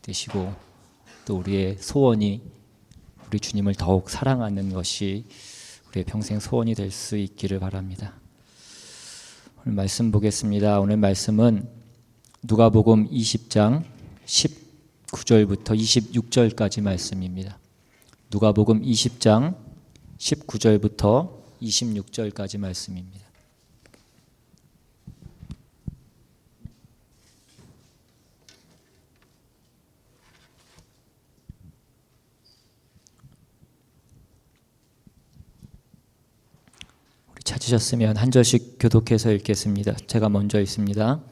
되시고 또 우리의 소원이 우리 주님을 더욱 사랑하는 것이 우리의 평생 소원이 될 수 있기를 바랍니다. 오늘 말씀 보겠습니다. 오늘 말씀은 누가복음 20장 19절부터 26절까지 말씀입니다. 누가복음 20장 19절부터 26절까지 말씀입니다. 찾으셨으면 한 절씩 교독해서 읽겠습니다. 제가 먼저 읽습니다.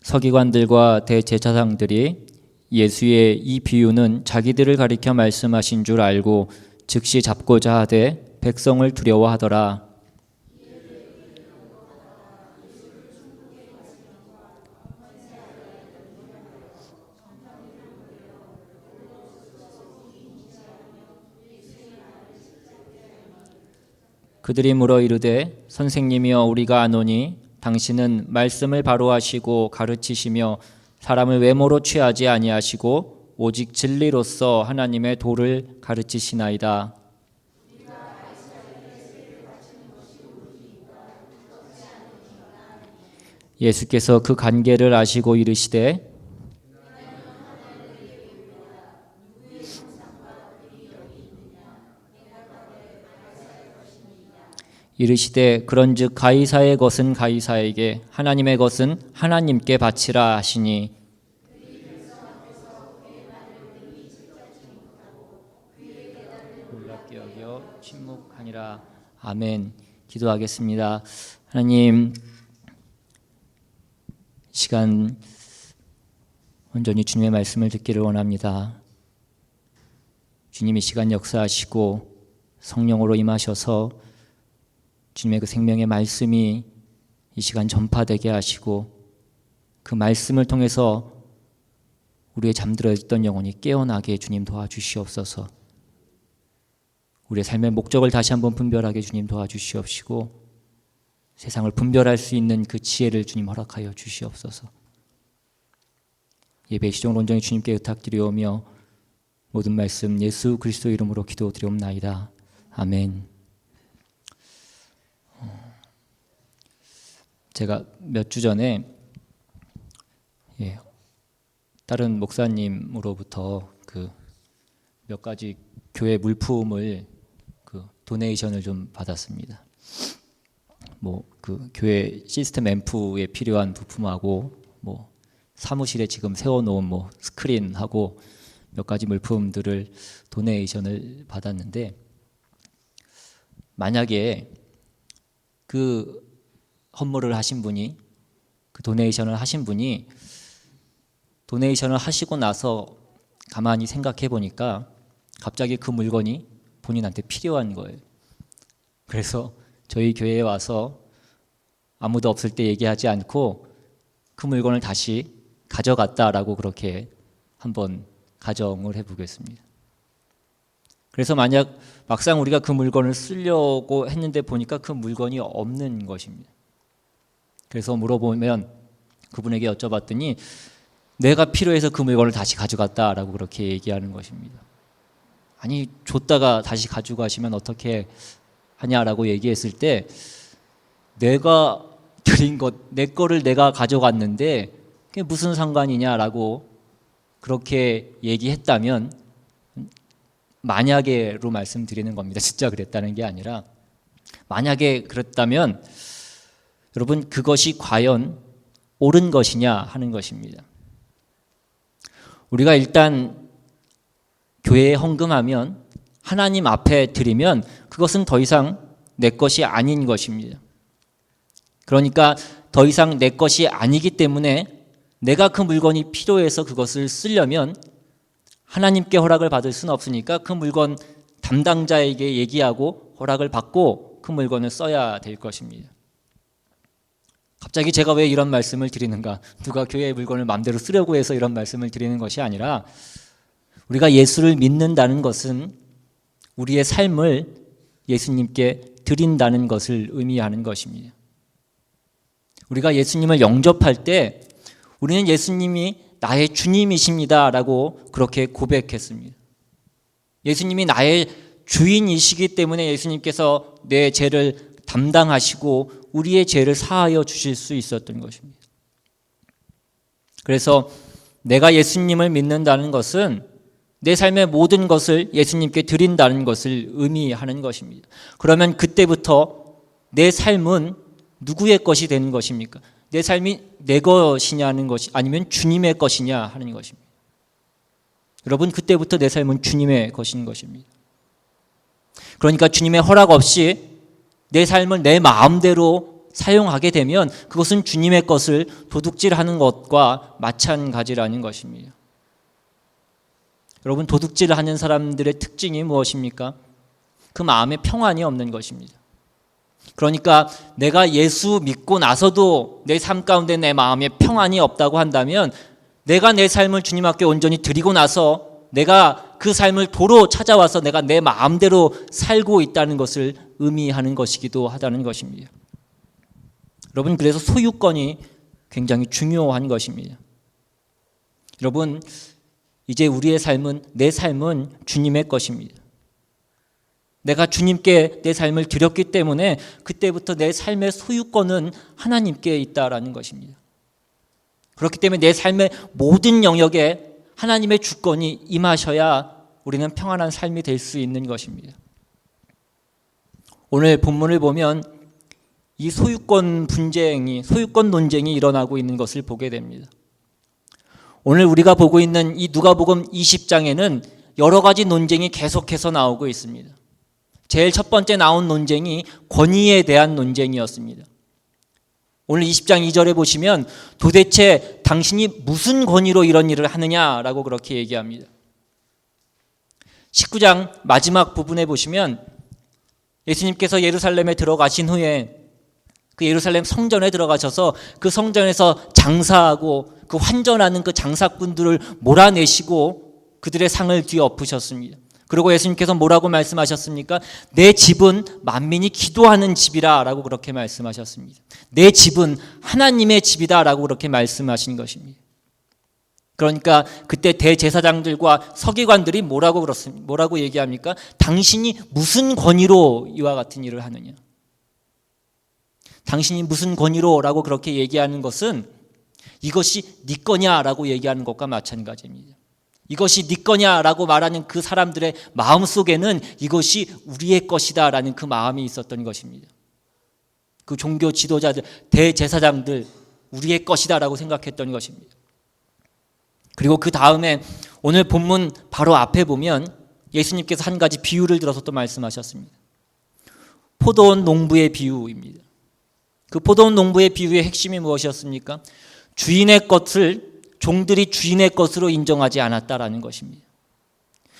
서기관들과 대제사장들이 예수의 이 비유는 자기들을 가리켜 말씀하신 줄 알고 즉시 잡고자 하되 백성을 두려워하더라. 그들이 물어 이르되 선생님이여 우리가 아노니 당신은 말씀을 바로 하시고 가르치시며 사람을 외모로 취하지 아니하시고 오직 진리로서 하나님의 도를 가르치시나이다. 예수께서 그 관계를 아시고 이르시되 이르시되 그런즉 가이사의 것은 가이사에게 하나님의 것은 하나님께 바치라 하시니 놀랍게 여겨 침묵하니라. 아멘. 기도하겠습니다. 하나님, 시간 온전히 주님의 말씀을 듣기를 원합니다. 주님이 시간 역사하시고 성령으로 임하셔서 주님의 그 생명의 말씀이 이 시간 전파되게 하시고 그 말씀을 통해서 우리의 잠들어 있던 영혼이 깨어나게 주님 도와주시옵소서. 우리의 삶의 목적을 다시 한번 분별하게 주님 도와주시옵시고 세상을 분별할 수 있는 그 지혜를 주님 허락하여 주시옵소서. 예배 시종을 온전히 주님께 의탁드리오며 모든 말씀 예수 그리스도 이름으로 기도드리옵나이다. 아멘. 제가 몇 주 전에 다른 목사님으로부터 그 몇 가지 교회 물품을 도네이션을 좀 받았습니다. 그 교회 시스템 앰프에 필요한 부품하고 사무실에 지금 세워놓은 스크린하고 몇 가지 물품들을 도네이션을 받았는데, 만약에 그 헌물을 하신 분이, 그 도네이션을 하신 분이 도네이션을 하시고 나서 가만히 생각해 보니까 갑자기 그 물건이 본인한테 필요한 거예요. 그래서 저희 교회에 와서 아무도 없을 때 얘기하지 않고 그 물건을 다시 가져갔다라고 그렇게 한번 가정을 해보겠습니다. 그래서 만약 막상 우리가 그 물건을 쓰려고 했는데 보니까 그 물건이 없는 것입니다. 그래서 물어보면 그분에게 여쭤봤더니 내가 필요해서 그 물건을 다시 가져갔다라고 그렇게 얘기하는 것입니다. 아니, 줬다가 다시 가져가시면 어떻게 하냐라고 얘기했을 때, 내가 드린 것, 내 거를 내가 가져갔는데 그게 무슨 상관이냐라고 그렇게 얘기했다면, 만약에로 말씀드리는 겁니다. 진짜 그랬다는 게 아니라, 만약에 그랬다면 여러분, 그것이 과연 옳은 것이냐 하는 것입니다. 우리가 일단 교회에 헌금하면, 하나님 앞에 드리면 그것은 더 이상 내 것이 아닌 것입니다. 그러니까 더 이상 내 것이 아니기 때문에 내가 그 물건이 필요해서 그것을 쓰려면 하나님께 허락을 받을 수는 없으니까 그 물건 담당자에게 얘기하고 허락을 받고 그 물건을 써야 될 것입니다. 갑자기 제가 왜 이런 말씀을 드리는가? 누가 교회의 물건을 마음대로 쓰려고 해서 이런 말씀을 드리는 것이 아니라, 우리가 예수를 믿는다는 것은 우리의 삶을 예수님께 드린다는 것을 의미하는 것입니다. 우리가 예수님을 영접할 때 우리는 예수님이 나의 주님이십니다라고 그렇게 고백했습니다. 예수님이 나의 주인이시기 때문에 예수님께서 내 죄를 담당하시고 우리의 죄를 사하여 주실 수 있었던 것입니다. 그래서 내가 예수님을 믿는다는 것은 내 삶의 모든 것을 예수님께 드린다는 것을 의미하는 것입니다. 그러면 그때부터 내 삶은 누구의 것이 되는 것입니까? 내 삶이 내 것이냐는 것이 아니면 주님의 것이냐 하는 것입니다. 여러분, 그때부터 내 삶은 주님의 것인 것입니다. 그러니까 주님의 허락 없이 내 삶을 내 마음대로 사용하게 되면 그것은 주님의 것을 도둑질하는 것과 마찬가지라는 것입니다. 여러분, 도둑질하는 사람들의 특징이 무엇입니까? 그 마음에 평안이 없는 것입니다. 그러니까 내가 예수 믿고 나서도 내 삶 가운데 내 마음에 평안이 없다고 한다면 내가 내 삶을 주님 앞에 온전히 드리고 나서 내가 그 삶을 도로 찾아와서 내가 내 마음대로 살고 있다는 것을 의미하는 것이기도 하다는 것입니다. 여러분, 그래서 소유권이 굉장히 중요한 것입니다. 여러분, 이제 우리의 삶은, 내 삶은 주님의 것입니다. 내가 주님께 내 삶을 드렸기 때문에 그때부터 내 삶의 소유권은 하나님께 있다라는 것입니다. 그렇기 때문에 내 삶의 모든 영역에 하나님의 주권이 임하셔야 우리는 평안한 삶이 될 수 있는 것입니다. 오늘 본문을 보면 이 소유권 논쟁이 일어나고 있는 것을 보게 됩니다. 오늘 우리가 보고 있는 이 누가복음 20장에는 여러 가지 논쟁이 계속해서 나오고 있습니다. 제일 첫 번째 나온 논쟁이 권위에 대한 논쟁이었습니다. 오늘 20장 2절에 보시면 도대체 당신이 무슨 권위로 이런 일을 하느냐라고 그렇게 얘기합니다. 19장 마지막 부분에 보시면 예수님께서 예루살렘에 들어가신 후에 그 예루살렘 성전에 들어가셔서 그 성전에서 장사하고 그 환전하는 그 장사꾼들을 몰아내시고 그들의 상을 뒤엎으셨습니다. 그리고 예수님께서 뭐라고 말씀하셨습니까? 내 집은 만민이 기도하는 집이라 라고 그렇게 말씀하셨습니다. 내 집은 하나님의 집이다 라고 그렇게 말씀하신 것입니다. 그러니까 그때 대제사장들과 서기관들이 뭐라고 얘기합니까? 당신이 무슨 권위로 이와 같은 일을 하느냐? 당신이 무슨 권위로 라고 그렇게 얘기하는 것은 이것이 네 거냐라고 얘기하는 것과 마찬가지입니다. 이것이 네 거냐라고 말하는 그 사람들의 마음속에는 이것이 우리의 것이다 라는 그 마음이 있었던 것입니다. 그 종교 지도자들, 대제사장들 우리의 것이다 라고 생각했던 것입니다. 그리고 그 다음에 오늘 본문 바로 앞에 보면 예수님께서 한 가지 비유를 들어서 또 말씀하셨습니다. 포도원 농부의 비유입니다. 그 포도원 농부의 비유의 핵심이 무엇이었습니까? 주인의 것을 종들이 주인의 것으로 인정하지 않았다라는 것입니다.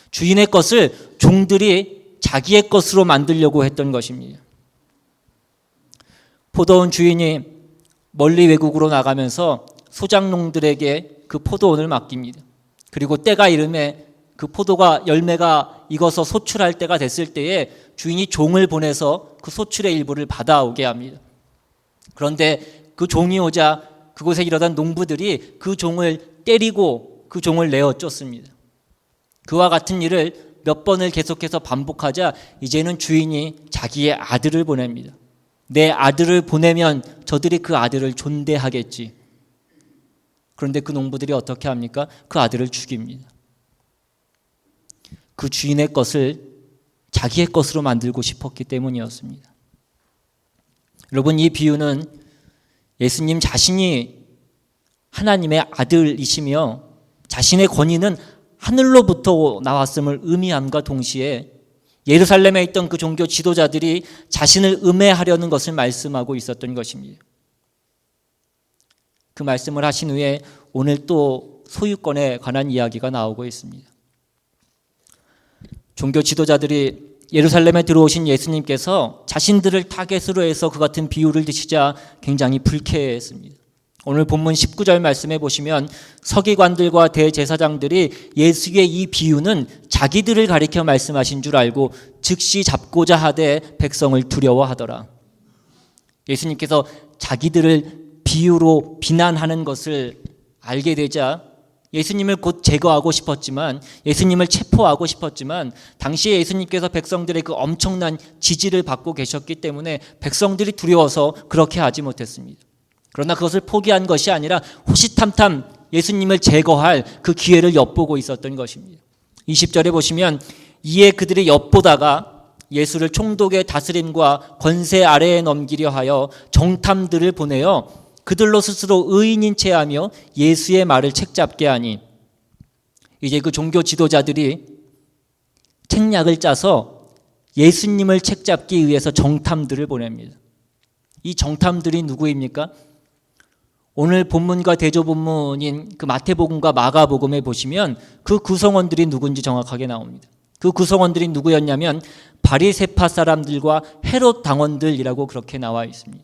주인의 것을 종들이 자기의 것으로 만들려고 했던 것입니다. 포도원 주인이 멀리 외국으로 나가면서 소작농들에게 그 포도원을 맡깁니다. 그리고 때가 이름에 그 포도가 열매가 익어서 소출할 때가 됐을 때에 주인이 종을 보내서 그 소출의 일부를 받아오게 합니다. 그런데 그 종이 오자 그곳에 일어난 농부들이 그 종을 때리고 그 종을 내어 쫓습니다. 그와 같은 일을 몇 번을 계속해서 반복하자 이제는 주인이 자기의 아들을 보냅니다. 내 아들을 보내면 저들이 그 아들을 존대하겠지. 그런데 그 농부들이 어떻게 합니까? 그 아들을 죽입니다. 그 주인의 것을 자기의 것으로 만들고 싶었기 때문이었습니다. 여러분, 이 비유는 예수님 자신이 하나님의 아들이시며 자신의 권위는 하늘로부터 나왔음을 의미함과 동시에 예루살렘에 있던 그 종교 지도자들이 자신을 음해하려는 것을 말씀하고 있었던 것입니다. 그 말씀을 하신 후에 오늘 또 소유권에 관한 이야기가 나오고 있습니다. 종교 지도자들이 예루살렘에 들어오신 예수님께서 자신들을 타겟으로 해서 그 같은 비유를 드시자 굉장히 불쾌했습니다. 오늘 본문 19절 말씀해 보시면 서기관들과 대제사장들이 예수의 이 비유는 자기들을 가리켜 말씀하신 줄 알고 즉시 잡고자 하되 백성을 두려워하더라. 예수님께서 자기들을 비유로 비난하는 것을 알게 되자 예수님을 곧 제거하고 싶었지만, 예수님을 체포하고 싶었지만, 당시에 예수님께서 백성들의 그 엄청난 지지를 받고 계셨기 때문에 백성들이 두려워서 그렇게 하지 못했습니다. 그러나 그것을 포기한 것이 아니라 호시탐탐 예수님을 제거할 그 기회를 엿보고 있었던 것입니다. 20절에 보시면, 이에 그들이 엿보다가 예수를 총독의 다스림과 권세 아래에 넘기려 하여 정탐들을 보내어 그들로 스스로 의인인 채 하며 예수의 말을 책잡게 하니, 이제 그 종교 지도자들이 책략을 짜서 예수님을 책잡기 위해서 정탐들을 보냅니다. 이 정탐들이 누구입니까? 오늘 본문과 대조본문인 그 마태복음과 마가복음에 보시면 그 구성원들이 누군지 정확하게 나옵니다. 그 구성원들이 누구였냐면 바리새파 사람들과 헤롯 당원들이라고 그렇게 나와 있습니다.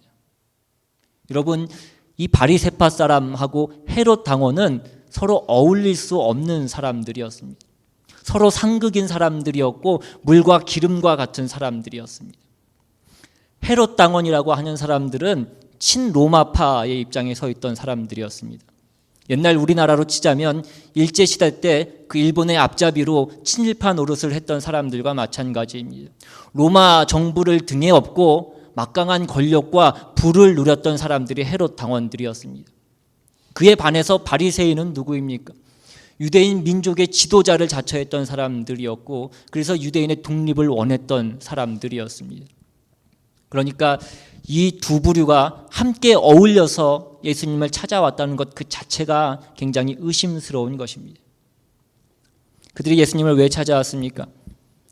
여러분, 이 바리새파 사람하고 헤롯 당원은 서로 어울릴 수 없는 사람들이었습니다. 서로 상극인 사람들이었고 물과 기름과 같은 사람들이었습니다. 헤롯 당원이라고 하는 사람들은 친로마파의 입장에 서 있던 사람들이었습니다. 옛날 우리나라로 치자면 일제시대 때 그 일본의 앞잡이로 친일파 노릇을 했던 사람들과 마찬가지입니다. 로마 정부를 등에 업고 막강한 권력과 부를 누렸던 사람들이 헤롯 당원들이었습니다. 그에 반해서 바리새인은 누구입니까? 유대인 민족의 지도자를 자처했던 사람들이었고, 그래서 유대인의 독립을 원했던 사람들이었습니다. 그러니까 이 두 부류가 함께 어울려서 예수님을 찾아왔다는 것 그 자체가 굉장히 의심스러운 것입니다. 그들이 예수님을 왜 찾아왔습니까?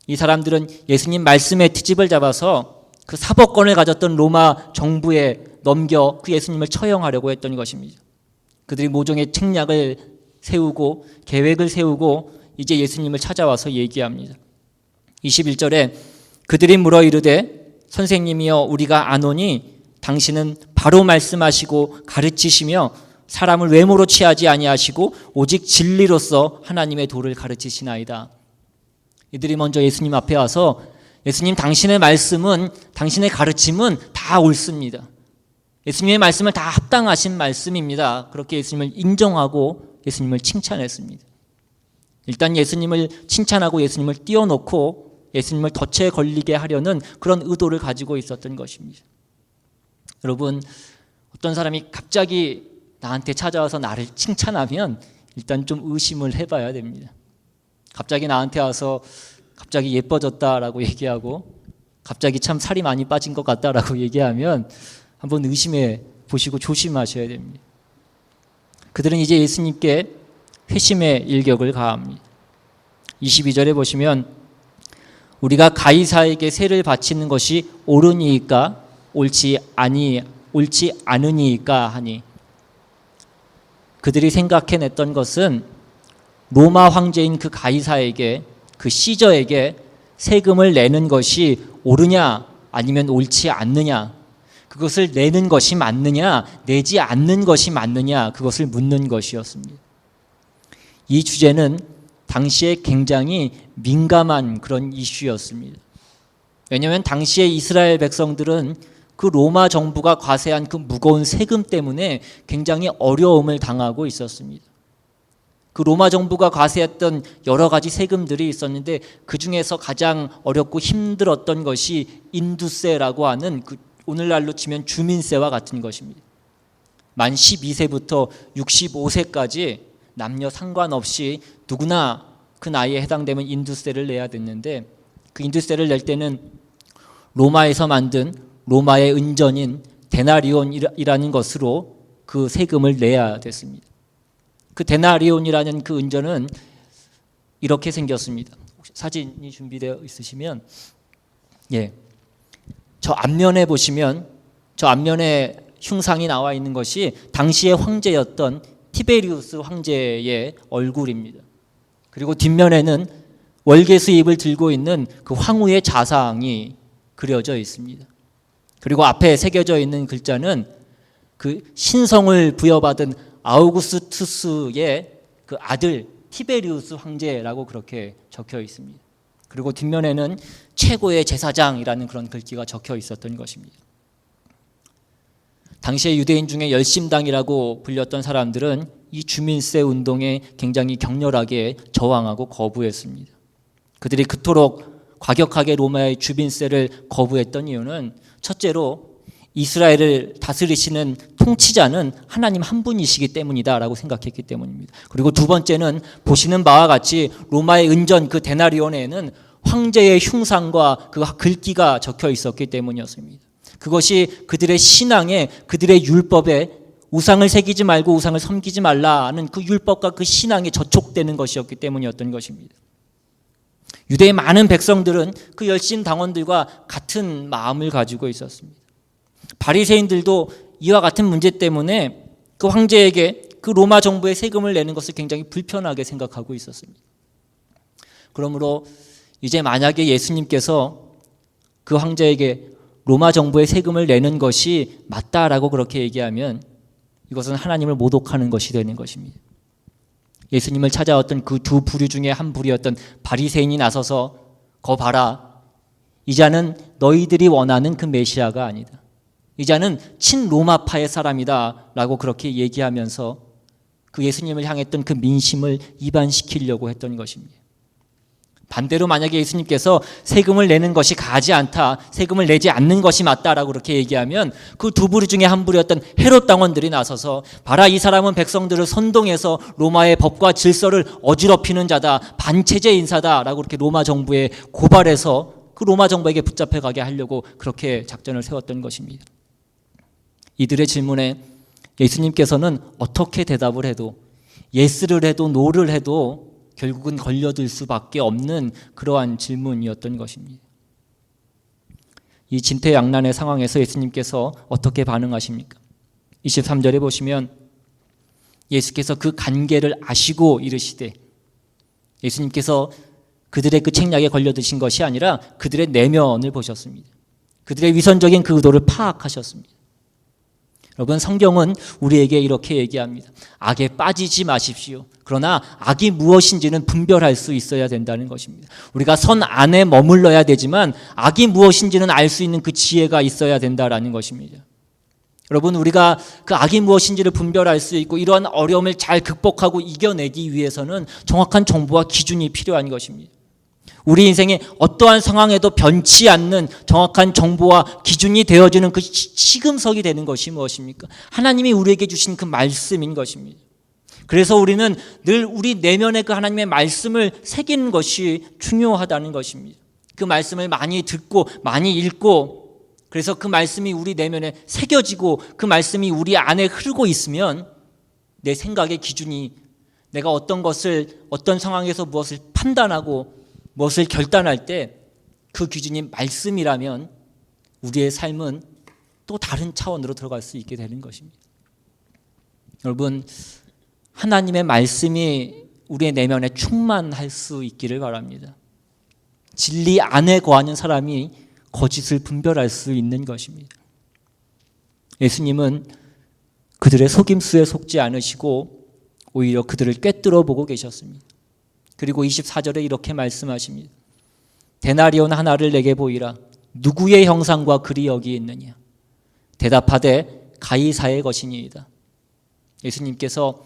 이 사람들은 예수님 말씀의 트집을 잡아서 그 사법권을 가졌던 로마 정부에 넘겨 그 예수님을 처형하려고 했던 것입니다. 그들이 모종의 책략을 세우고 계획을 세우고 이제 예수님을 찾아와서 얘기합니다. 21절에 그들이 물어 이르되 선생님이여 우리가 아노니 당신은 바로 말씀하시고 가르치시며 사람을 외모로 취하지 아니하시고 오직 진리로서 하나님의 도를 가르치시나이다. 이들이 먼저 예수님 앞에 와서 예수님 당신의 말씀은, 당신의 가르침은 다 옳습니다. 예수님의 말씀을 다 합당하신 말씀입니다. 그렇게 예수님을 인정하고 예수님을 칭찬했습니다. 일단 예수님을 칭찬하고 예수님을 띄워놓고 예수님을 덫에 걸리게 하려는 그런 의도를 가지고 있었던 것입니다. 여러분, 어떤 사람이 갑자기 나한테 찾아와서 나를 칭찬하면 일단 좀 의심을 해봐야 됩니다. 갑자기 나한테 와서 갑자기 예뻐졌다라고 얘기하고 갑자기 참 살이 많이 빠진 것 같다라고 얘기하면 한번 의심해 보시고 조심하셔야 됩니다. 그들은 이제 예수님께 회심의 일격을 가합니다. 22절에 보시면 우리가 가이사에게 세를 바치는 것이 옳으니이까 옳지 않으니이까 하니, 그들이 생각해냈던 것은 로마 황제인 그 가이사에게, 그 시저에게 세금을 내는 것이 옳으냐 아니면 옳지 않느냐, 그것을 내는 것이 맞느냐 내지 않는 것이 맞느냐, 그것을 묻는 것이었습니다. 이 주제는 당시에 굉장히 민감한 그런 이슈였습니다. 왜냐하면 당시에 이스라엘 백성들은 그 로마 정부가 과세한 그 무거운 세금 때문에 굉장히 어려움을 당하고 있었습니다. 그 로마 정부가 과세했던 여러 가지 세금들이 있었는데 그 중에서 가장 어렵고 힘들었던 것이 인두세라고 하는 그 오늘날로 치면 주민세와 같은 것입니다. 만 12세부터 65세까지 남녀 상관없이 누구나 그 나이에 해당되면 인두세를 내야 됐는데, 그 인두세를 낼 때는 로마에서 만든 로마의 은전인 데나리온이라는 것으로 그 세금을 내야 됐습니다. 그 데나리온이라는 그 은전은 이렇게 생겼습니다. 혹시 사진이 준비되어 있으시면, 저 앞면에 보시면, 저 앞면에 흉상이 나와 있는 것이 당시의 황제였던 티베리우스 황제의 얼굴입니다. 그리고 뒷면에는 월계수 잎을 들고 있는 그 황후의 자상이 그려져 있습니다. 그리고 앞에 새겨져 있는 글자는 그 신성을 부여받은 아우구스투스의 그 아들 티베리우스 황제라고 그렇게 적혀 있습니다. 그리고 뒷면에는 최고의 제사장이라는 그런 글귀가 적혀 있었던 것입니다. 당시의 유대인 중에 열심당이라고 불렸던 사람들은 이 주민세 운동에 굉장히 격렬하게 저항하고 거부했습니다. 그들이 그토록 과격하게 로마의 주민세를 거부했던 이유는 첫째로 이스라엘을 다스리시는 통치자는 하나님 한 분이시기 때문이다라고 생각했기 때문입니다. 그리고 두 번째는 보시는 바와 같이 로마의 은전 그 데나리온에는 황제의 흉상과 그 글귀가 적혀 있었기 때문이었습니다. 그것이 그들의 신앙에, 그들의 율법에 우상을 새기지 말고 우상을 섬기지 말라는 그 율법과 그 신앙에 저촉되는 것이었기 때문이었던 것입니다. 유대의 많은 백성들은 그 열심 당원들과 같은 마음을 가지고 있었습니다. 바리새인들도 이와 같은 문제 때문에 그 황제에게 그 로마 정부의 세금을 내는 것을 굉장히 불편하게 생각하고 있었습니다. 그러므로 이제 만약에 예수님께서 그 황제에게 로마 정부의 세금을 내는 것이 맞다라고 그렇게 얘기하면 이것은 하나님을 모독하는 것이 되는 것입니다. 예수님을 찾아왔던 그 두 부류 중에 한 부류였던 바리새인이 나서서 거 봐라, 이 자는 너희들이 원하는 그 메시아가 아니다. 이 자는 친로마파의 사람이다 라고 그렇게 얘기하면서 그 예수님을 향했던 그 민심을 이반시키려고 했던 것입니다. 반대로 만약에 예수님께서 세금을 내는 것이 가지 않다, 세금을 내지 않는 것이 맞다라고 그렇게 얘기하면 그 두 부류 중에 한 부류였던 헤롯 당원들이 나서서 봐라, 이 사람은 백성들을 선동해서 로마의 법과 질서를 어지럽히는 자다, 반체제 인사다라고 그렇게 로마 정부에 고발해서 그 로마 정부에게 붙잡혀 가게 하려고 그렇게 작전을 세웠던 것입니다. 이들의 질문에 예수님께서는 어떻게 대답을 해도, 예스를 해도 노를 해도 결국은 걸려들 수밖에 없는 그러한 질문이었던 것입니다. 이 진퇴양난의 상황에서 예수님께서 어떻게 반응하십니까? 23절에 보시면 예수께서 그 간계를 아시고 이르시되, 예수님께서 그들의 그 책략에 걸려드신 것이 아니라 그들의 내면을 보셨습니다. 그들의 위선적인 그 의도를 파악하셨습니다. 여러분, 성경은 우리에게 이렇게 얘기합니다. 악에 빠지지 마십시오. 그러나 악이 무엇인지는 분별할 수 있어야 된다는 것입니다. 우리가 선 안에 머물러야 되지만 악이 무엇인지는 알 수 있는 그 지혜가 있어야 된다는 것입니다. 여러분, 우리가 그 악이 무엇인지를 분별할 수 있고 이러한 어려움을 잘 극복하고 이겨내기 위해서는 정확한 정보와 기준이 필요한 것입니다. 우리 인생에 어떠한 상황에도 변치 않는 정확한 정보와 기준이 되어지는 그 시금석이 되는 것이 무엇입니까? 하나님이 우리에게 주신 그 말씀인 것입니다. 그래서 우리는 늘 우리 내면의 그 하나님의 말씀을 새기는 것이 중요하다는 것입니다. 그 말씀을 많이 듣고 많이 읽고, 그래서 그 말씀이 우리 내면에 새겨지고 그 말씀이 우리 안에 흐르고 있으면 내 생각의 기준이, 내가 어떤 것을, 어떤 상황에서 무엇을 판단하고 무엇을 결단할 때 그 기준이 말씀이라면 우리의 삶은 또 다른 차원으로 들어갈 수 있게 되는 것입니다. 여러분, 하나님의 말씀이 우리의 내면에 충만할 수 있기를 바랍니다. 진리 안에 거하는 사람이 거짓을 분별할 수 있는 것입니다. 예수님은 그들의 속임수에 속지 않으시고 오히려 그들을 꿰뚫어 보고 계셨습니다. 그리고 24절에 이렇게 말씀하십니다. 데나리온 하나를 내게 보이라. 누구의 형상과 글이 여기 있느냐? 대답하되 가이사의 것이니이다. 예수님께서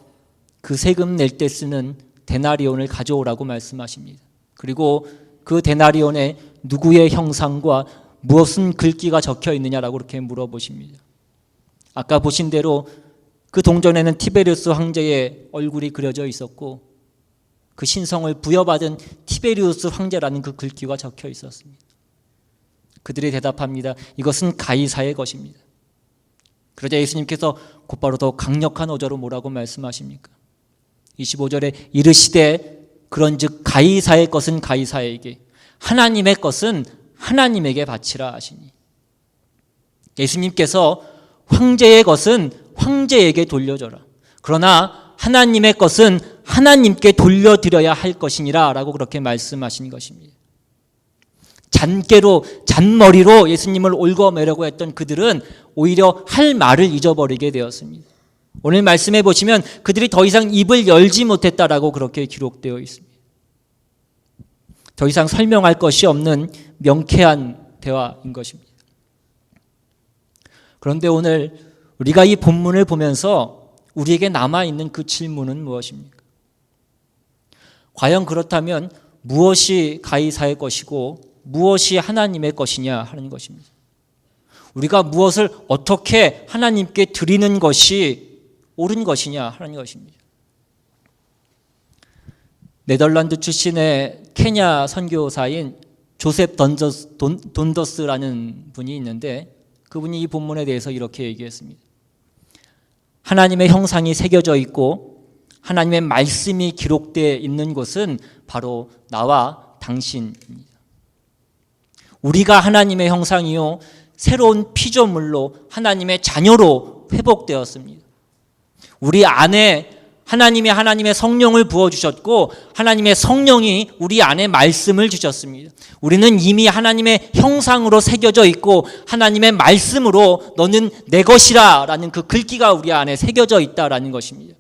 그 세금 낼 때 쓰는 데나리온을 가져오라고 말씀하십니다. 그리고 그 데나리온에 누구의 형상과 무엇은 글귀가 적혀 있느냐라고 그렇게 물어보십니다. 아까 보신 대로 그 동전에는 티베리우스 황제의 얼굴이 그려져 있었고 그 신성을 부여받은 티베리우스 황제라는 그 글귀가 적혀 있었습니다. 그들이 대답합니다. 이것은 가이사의 것입니다. 그러자 예수님께서 곧바로 더 강력한 어조로 뭐라고 말씀하십니까? 25절에 이르시되 그런즉 가이사의 것은 가이사에게, 하나님의 것은 하나님에게 바치라 하시니. 예수님께서 황제의 것은 황제에게 돌려줘라. 그러나 하나님의 것은 하나님께 돌려드려야 할 것이니라 라고 그렇게 말씀하신 것입니다. 잔깨로, 잔머리로 예수님을 옮겨매려고 했던 그들은 오히려 할 말을 잊어버리게 되었습니다. 오늘 말씀해 보시면 그들이 더 이상 입을 열지 못했다라고 그렇게 기록되어 있습니다. 더 이상 설명할 것이 없는 명쾌한 대화인 것입니다. 그런데 오늘 우리가 이 본문을 보면서 우리에게 남아있는 그 질문은 무엇입니까? 과연 그렇다면 무엇이 가이사의 것이고 무엇이 하나님의 것이냐 하는 것입니다. 우리가 무엇을 어떻게 하나님께 드리는 것이 옳은 것이냐 하는 것입니다. 네덜란드 출신의 케냐 선교사인 조셉 돈더스라는 분이 있는데 그분이 이 본문에 대해서 이렇게 얘기했습니다. 하나님의 형상이 새겨져 있고 하나님의 말씀이 기록되어 있는 곳은 바로 나와 당신입니다. 우리가 하나님의 형상이요 새로운 피조물로 하나님의 자녀로 회복되었습니다. 우리 안에 하나님의 성령을 부어주셨고 하나님의 성령이 우리 안에 말씀을 주셨습니다. 우리는 이미 하나님의 형상으로 새겨져 있고 하나님의 말씀으로 너는 내 것이라 라는 그 글귀가 우리 안에 새겨져 있다라는 것입니다.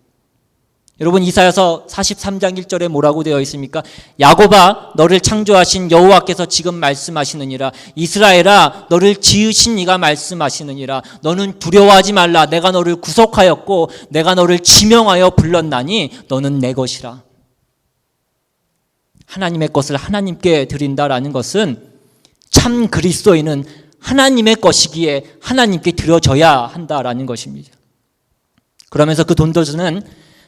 여러분 이사야서 43장 1절에 뭐라고 되어 있습니까? 야곱아 너를 창조하신 여호와께서 지금 말씀하시느니라. 이스라엘아 너를 지으신 이가 말씀하시느니라. 너는 두려워하지 말라. 내가 너를 구속하였고 내가 너를 지명하여 불렀나니 너는 내 것이라. 하나님의 것을 하나님께 드린다라는 것은 참 그리스도인은 하나님의 것이기에 하나님께 드려져야 한다라는 것입니다. 그러면서 그 돈더스는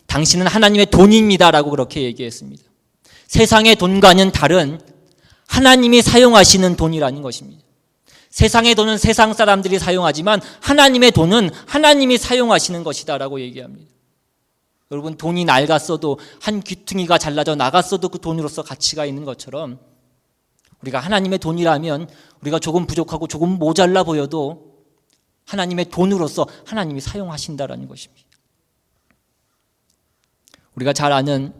당신은 하나님의 돈입니다라고 그렇게 얘기했습니다. 세상의 돈과는 다른 하나님이 사용하시는 돈이라는 것입니다. 세상의 돈은 세상 사람들이 사용하지만 하나님의 돈은 하나님이 사용하시는 것이다라고 얘기합니다. 여러분 돈이 낡았어도 한 귀퉁이가 잘라져 나갔어도 그 돈으로서 가치가 있는 것처럼 우리가 하나님의 돈이라면 우리가 조금 부족하고 조금 모자라 보여도 하나님의 돈으로서 하나님이 사용하신다라는 것입니다. 우리가 잘 아는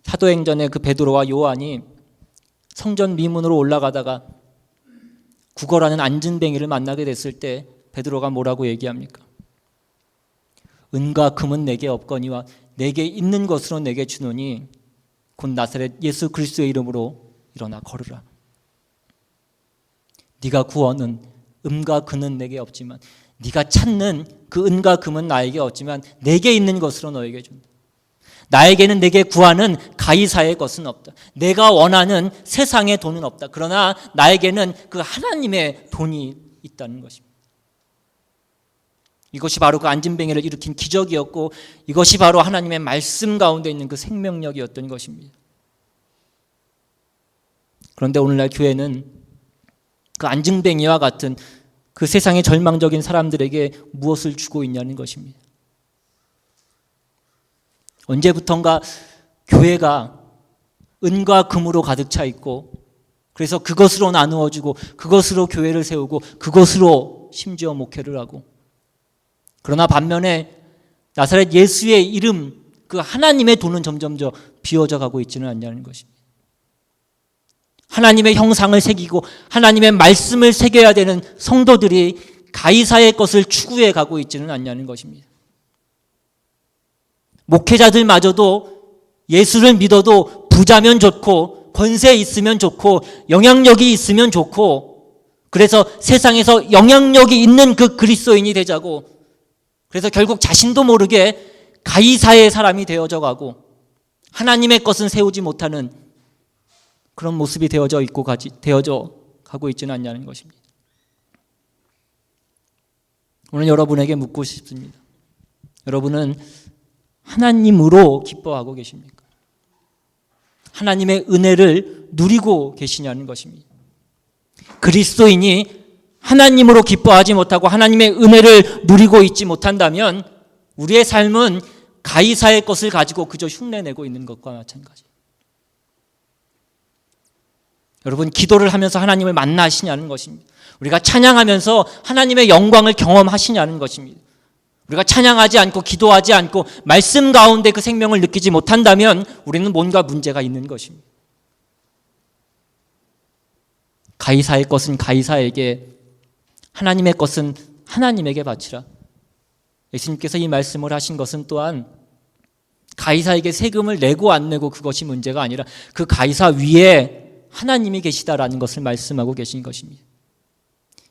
사도행전의 그 베드로와 요한이 성전 미문으로 올라가다가 구걸하는 안진뱅이를 만나게 됐을 때 베드로가 뭐라고 얘기합니까? 은과 금은 내게 없거니와 내게 있는 것으로 내게 주노니 곧 나사렛 예수 그리스도의 이름으로 일어나 걸으라. 네가 구하는 은과 금은 내게 없지만 네가 찾는 그 은과 금은 나에게 없지만 내게 있는 것으로 너에게 준다. 나에게는 내게 구하는 가이사의 것은 없다. 내가 원하는 세상의 돈은 없다. 그러나 나에게는 그 하나님의 돈이 있다는 것입니다. 이것이 바로 그 안진뱅이를 일으킨 기적이었고 이것이 바로 하나님의 말씀 가운데 있는 그 생명력이었던 것입니다. 그런데 오늘날 교회는 그 안진뱅이와 같은 그 세상의 절망적인 사람들에게 무엇을 주고 있냐는 것입니다. 언제부턴가 교회가 은과 금으로 가득 차 있고 그래서 그것으로 나누어주고 그것으로 교회를 세우고 그것으로 심지어 목회를 하고 그러나 반면에 나사렛 예수의 이름 그 하나님의 돈은 점점 비워져 가고 있지는 않냐는 것입니다. 하나님의 형상을 새기고 하나님의 말씀을 새겨야 되는 성도들이 가이사의 것을 추구해 가고 있지는 않냐는 것입니다. 목회자들마저도 예수를 믿어도 부자면 좋고 권세 있으면 좋고 영향력이 있으면 좋고 그래서 세상에서 영향력이 있는 그 그리스도인이 되자고 그래서 결국 자신도 모르게 가이사의 사람이 되어져 가고 하나님의 것은 세우지 못하는 그런 모습이 되어져 가고 있지는 않냐는 것입니다. 오늘 여러분에게 묻고 싶습니다. 여러분은 하나님으로 기뻐하고 계십니까? 하나님의 은혜를 누리고 계시냐는 것입니다. 그리스도인이 하나님으로 기뻐하지 못하고 하나님의 은혜를 누리고 있지 못한다면 우리의 삶은 가이사의 것을 가지고 그저 흉내내고 있는 것과 마찬가지. 여러분 기도를 하면서 하나님을 만나시냐는 것입니다. 우리가 찬양하면서 하나님의 영광을 경험하시냐는 것입니다. 우리가 찬양하지 않고 기도하지 않고 말씀 가운데 그 생명을 느끼지 못한다면 우리는 뭔가 문제가 있는 것입니다. 가이사의 것은 가이사에게 하나님의 것은 하나님에게 바치라. 예수님께서 이 말씀을 하신 것은 또한 가이사에게 세금을 내고 안 내고 그것이 문제가 아니라 그 가이사 위에 하나님이 계시다라는 것을 말씀하고 계신 것입니다.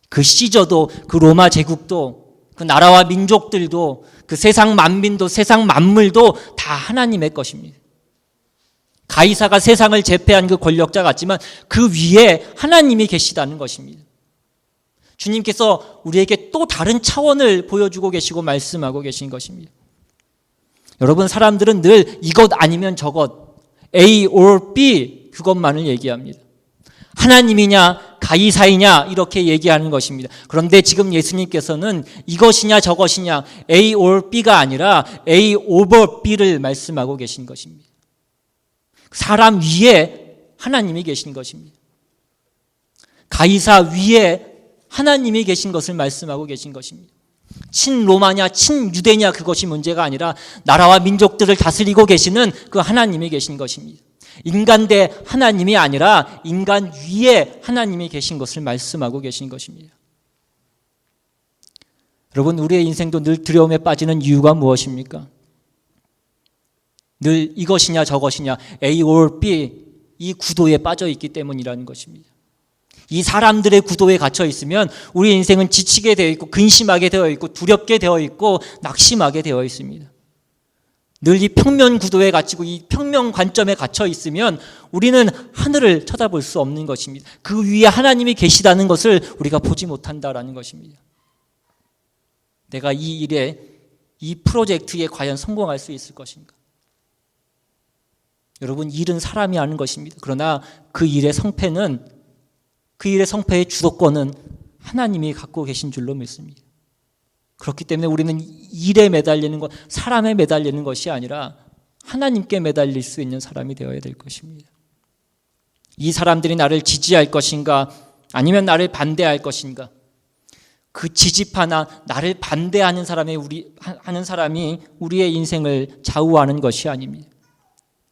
그 시저도 그 로마 제국도 그 나라와 민족들도 그 세상 만민도 세상 만물도 다 하나님의 것입니다. 가이사가 세상을 제패한 그 권력자 같지만 그 위에 하나님이 계시다는 것입니다. 주님께서 우리에게 또 다른 차원을 보여주고 계시고 말씀하고 계신 것입니다. 여러분, 사람들은 늘 이것 아니면 저것, A or B 그것만을 얘기합니다. 하나님이냐 가이사이냐 이렇게 얘기하는 것입니다. 그런데 지금 예수님께서는 이것이냐 저것이냐 A or B가 아니라 A over B를 말씀하고 계신 것입니다. 사람 위에 하나님이 계신 것입니다. 가이사 위에 하나님이 계신 것을 말씀하고 계신 것입니다. 친로마냐 친유대냐 그것이 문제가 아니라 나라와 민족들을 다스리고 계시는 그 하나님이 계신 것입니다. 인간 대 하나님이 아니라 인간 위에 하나님이 계신 것을 말씀하고 계신 것입니다. 여러분, 우리의 인생도 늘 두려움에 빠지는 이유가 무엇입니까? 늘 이것이냐 저것이냐 A or B 이 구도에 빠져 있기 때문이라는 것입니다. 이 사람들의 구도에 갇혀 있으면 우리 인생은 지치게 되어 있고 근심하게 되어 있고 두렵게 되어 있고 낙심하게 되어 있습니다. 늘 이 평면 구도에 갇히고 이 평면 관점에 갇혀 있으면 우리는 하늘을 쳐다볼 수 없는 것입니다. 그 위에 하나님이 계시다는 것을 우리가 보지 못한다라는 것입니다. 내가 이 일에 이 프로젝트에 과연 성공할 수 있을 것인가? 여러분, 일은 사람이 하는 것입니다. 그러나 그 일의 성패는 그 일의 성패의 주도권은 하나님이 갖고 계신 줄로 믿습니다. 그렇기 때문에 우리는 일에 매달리는 것, 사람에 매달리는 것이 아니라 하나님께 매달릴 수 있는 사람이 되어야 될 것입니다. 이 사람들이 나를 지지할 것인가 아니면 나를 반대할 것인가? 그 지지파나 나를 반대하는 하는 사람이 우리의 인생을 좌우하는 것이 아닙니다.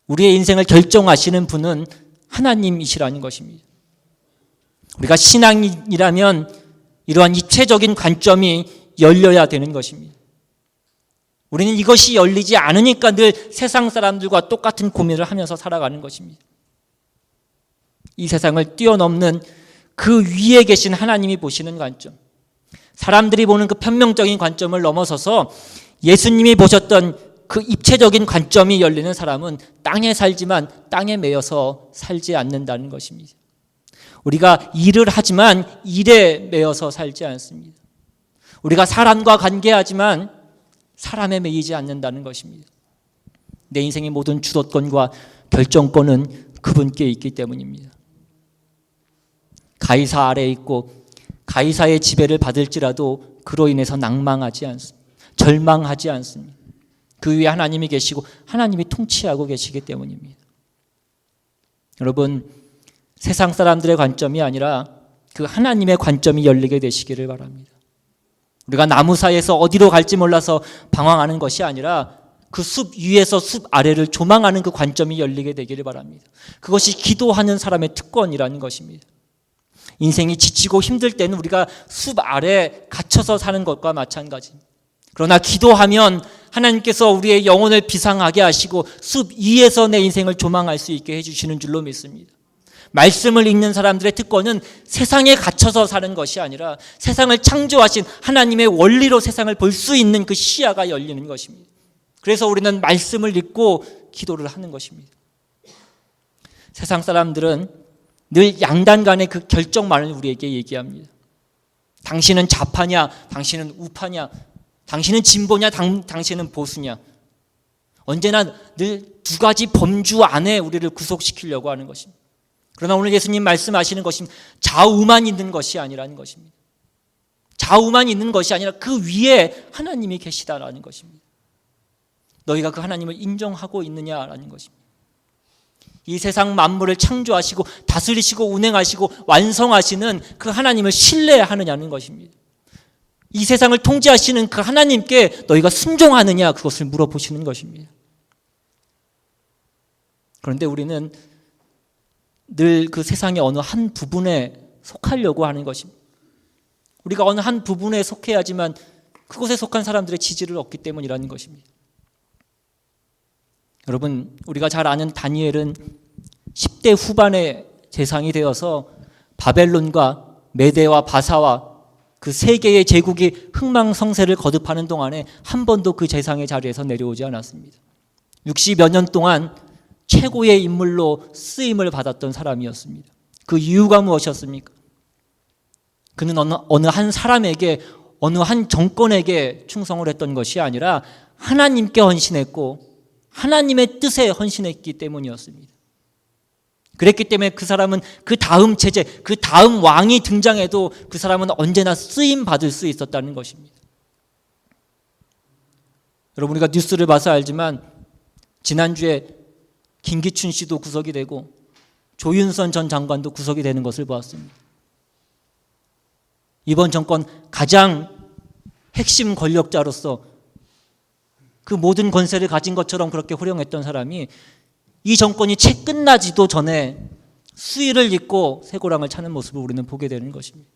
우리의 인생을 결정하시는 분은 하나님이시라는 것입니다. 우리가 신앙이라면 이러한 입체적인 관점이 열려야 되는 것입니다. 우리는 이것이 열리지 않으니까 늘 세상 사람들과 똑같은 고민을 하면서 살아가는 것입니다. 이 세상을 뛰어넘는 그 위에 계신 하나님이 보시는 관점, 사람들이 보는 그 편명적인 관점을 넘어서서 예수님이 보셨던 그 입체적인 관점이 열리는 사람은 땅에 살지만 땅에 매여서 살지 않는다는 것입니다. 우리가 일을 하지만 일에 매여서 살지 않습니다. 우리가 사람과 관계하지만 사람에 매이지 않는다는 것입니다. 내 인생의 모든 주도권과 결정권은 그분께 있기 때문입니다. 가이사 아래에 있고 가이사의 지배를 받을지라도 그로 인해서 낭망하지 않습니다. 절망하지 않습니다. 그 위에 하나님이 계시고 하나님이 통치하고 계시기 때문입니다. 여러분, 세상 사람들의 관점이 아니라 그 하나님의 관점이 열리게 되시기를 바랍니다. 우리가 나무 사이에서 어디로 갈지 몰라서 방황하는 것이 아니라 그 숲 위에서 숲 아래를 조망하는 그 관점이 열리게 되기를 바랍니다. 그것이 기도하는 사람의 특권이라는 것입니다. 인생이 지치고 힘들 때는 우리가 숲 아래 갇혀서 사는 것과 마찬가지입니다. 그러나 기도하면 하나님께서 우리의 영혼을 비상하게 하시고 숲 위에서 내 인생을 조망할 수 있게 해주시는 줄로 믿습니다. 말씀을 읽는 사람들의 특권은 세상에 갇혀서 사는 것이 아니라 세상을 창조하신 하나님의 원리로 세상을 볼 수 있는 그 시야가 열리는 것입니다. 그래서 우리는 말씀을 읽고 기도를 하는 것입니다. 세상 사람들은 늘 양단 간의 그 결정만을 우리에게 얘기합니다. 당신은 좌파냐, 당신은 우파냐, 당신은 진보냐, 당신은 보수냐. 언제나 늘 두 가지 범주 안에 우리를 구속시키려고 하는 것입니다. 그러나 오늘 예수님 말씀하시는 것은 좌우만 있는 것이 아니라는 것입니다. 좌우만 있는 것이 아니라 그 위에 하나님이 계시다라는 것입니다. 너희가 그 하나님을 인정하고 있느냐라는 것입니다. 이 세상 만물을 창조하시고 다스리시고 운행하시고 완성하시는 그 하나님을 신뢰하느냐는 것입니다. 이 세상을 통치하시는 그 하나님께 너희가 순종하느냐 그것을 물어보시는 것입니다. 그런데 우리는 늘 그 세상의 어느 한 부분에 속하려고 하는 것입니다. 우리가 어느 한 부분에 속해야지만 그곳에 속한 사람들의 지지를 얻기 때문이라는 것입니다. 여러분, 우리가 잘 아는 다니엘은 10대 후반에 재상이 되어서 바벨론과 메대와 바사와 그 세 개의 제국이 흥망성쇠를 거듭하는 동안에 한 번도 그 재상의 자리에서 내려오지 않았습니다. 60여 년 동안 최고의 인물로 쓰임을 받았던 사람이었습니다. 그 이유가 무엇이었습니까? 그는 어느 한 사람에게, 어느 한 정권에게 충성을 했던 것이 아니라 하나님께 헌신했고 하나님의 뜻에 헌신했기 때문이었습니다. 그랬기 때문에 그 사람은 그 다음 체제, 그 다음 왕이 등장해도 그 사람은 언제나 쓰임 받을 수 있었다는 것입니다. 여러분, 우리가 뉴스를 봐서 알지만 지난주에 김기춘 씨도 구속이 되고 조윤선 전 장관도 구속이 되는 것을 보았습니다. 이번 정권 가장 핵심 권력자로서 그 모든 권세를 가진 것처럼 그렇게 호령했던 사람이 이 정권이 채 끝나지도 전에 수의를 입고 쇠고랑을 차는 모습을 우리는 보게 되는 것입니다.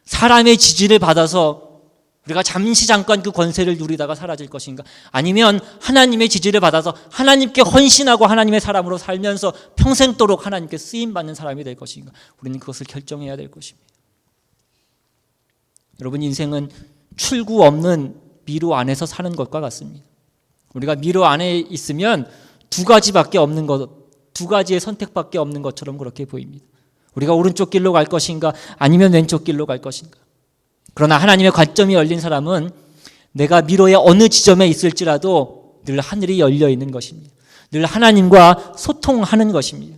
사람의 지지를 받아서 우리가 잠깐 그 권세를 누리다가 사라질 것인가? 아니면 하나님의 지지를 받아서 하나님께 헌신하고 하나님의 사람으로 살면서 평생도록 하나님께 쓰임받는 사람이 될 것인가? 우리는 그것을 결정해야 될 것입니다. 여러분, 인생은 출구 없는 미로 안에서 사는 것과 같습니다. 우리가 미로 안에 있으면 두 가지의 선택밖에 없는 것처럼 그렇게 보입니다. 우리가 오른쪽 길로 갈 것인가 아니면 왼쪽 길로 갈 것인가. 그러나 하나님의 관점이 열린 사람은 내가 미로의 어느 지점에 있을지라도 늘 하늘이 열려 있는 것입니다. 늘 하나님과 소통하는 것입니다.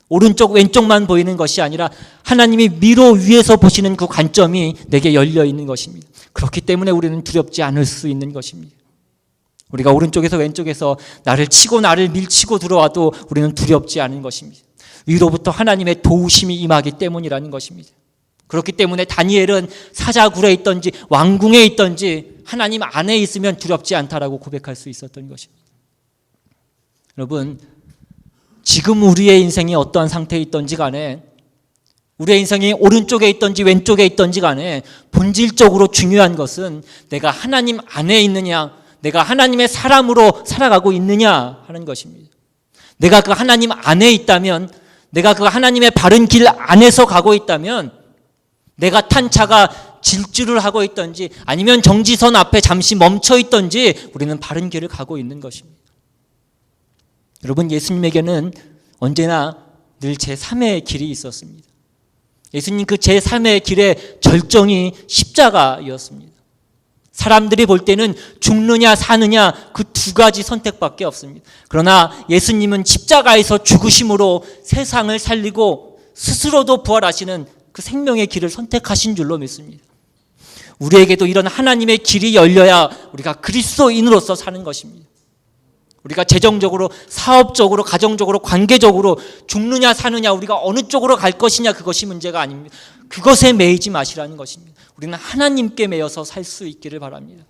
오른쪽 왼쪽만 보이는 것이 아니라 하나님이 미로 위에서 보시는 그 관점이 내게 열려 있는 것입니다. 그렇기 때문에 우리는 두렵지 않을 수 있는 것입니다. 우리가 오른쪽에서 왼쪽에서 나를 치고 나를 밀치고 들어와도 우리는 두렵지 않은 것입니다. 위로부터 하나님의 도우심이 임하기 때문이라는 것입니다. 그렇기 때문에 다니엘은 사자굴에 있든지 왕궁에 있든지 하나님 안에 있으면 두렵지 않다라고 고백할 수 있었던 것입니다. 여러분, 지금 우리의 인생이 어떠한 상태에 있든지 간에, 우리의 인생이 오른쪽에 있든지 왼쪽에 있든지 간에 본질적으로 중요한 것은 내가 하나님 안에 있느냐, 내가 하나님의 사람으로 살아가고 있느냐 하는 것입니다. 내가 그 하나님 안에 있다면, 내가 그 하나님의 바른 길 안에서 가고 있다면, 내가 탄 차가 질주를 하고 있든지 아니면 정지선 앞에 잠시 멈춰 있든지 우리는 바른 길을 가고 있는 것입니다. 여러분, 예수님에게는 언제나 늘 제3의 길이 있었습니다. 예수님 그 제3의 길의 절정이 십자가였습니다. 사람들이 볼 때는 죽느냐 사느냐 그 두 가지 선택밖에 없습니다. 그러나 예수님은 십자가에서 죽으심으로 세상을 살리고 스스로도 부활하시는 그 생명의 길을 선택하신 줄로 믿습니다. 우리에게도 이런 하나님의 길이 열려야 우리가 그리스도인으로서 사는 것입니다. 우리가 재정적으로, 사업적으로, 가정적으로, 관계적으로 죽느냐 사느냐 우리가 어느 쪽으로 갈 것이냐 그것이 문제가 아닙니다. 그것에 매이지 마시라는 것입니다. 우리는 하나님께 매여서 살 수 있기를 바랍니다.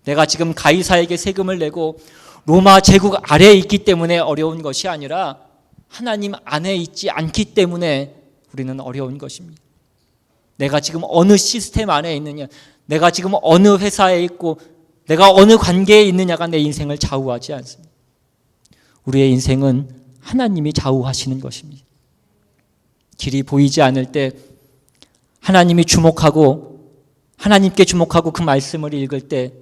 내가 지금 가이사에게 세금을 내고 로마 제국 아래에 있기 때문에 어려운 것이 아니라 하나님 안에 있지 않기 때문에 우리는 어려운 것입니다. 내가 지금 어느 시스템 안에 있느냐, 내가 지금 어느 회사에 있고 내가 어느 관계에 있느냐가 내 인생을 좌우하지 않습니다. 우리의 인생은 하나님이 좌우하시는 것입니다. 길이 보이지 않을 때 하나님께 주목하고 그 말씀을 읽을 때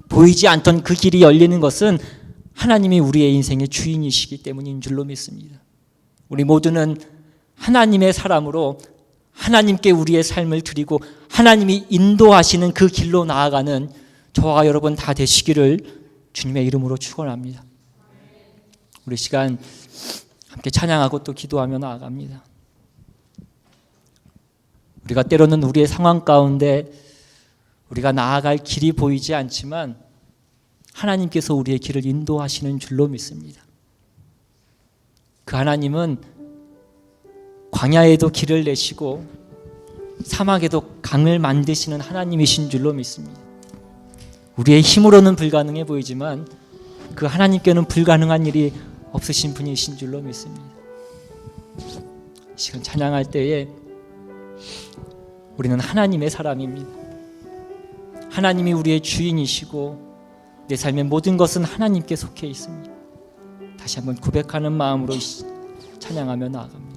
보이지 않던 그 길이 열리는 것은 하나님이 우리의 인생의 주인이시기 때문인 줄로 믿습니다. 우리 모두는 하나님의 사람으로 하나님께 우리의 삶을 드리고 하나님이 인도하시는 그 길로 나아가는 저와 여러분 다 되시기를 주님의 이름으로 축원합니다. 우리 시간 함께 찬양하고 또 기도하며 나아갑니다. 우리가 때로는 우리의 상황 가운데 우리가 나아갈 길이 보이지 않지만 하나님께서 우리의 길을 인도하시는 줄로 믿습니다. 그 하나님은 광야에도 길을 내시고 사막에도 강을 만드시는 하나님이신 줄로 믿습니다. 우리의 힘으로는 불가능해 보이지만 그 하나님께는 불가능한 일이 없으신 분이신 줄로 믿습니다. 시간 찬양할 때에 우리는 하나님의 사람입니다. 하나님이 우리의 주인이시고 내 삶의 모든 것은 하나님께 속해 있습니다. 다시 한번 고백하는 마음으로 찬양하며 나아갑니다.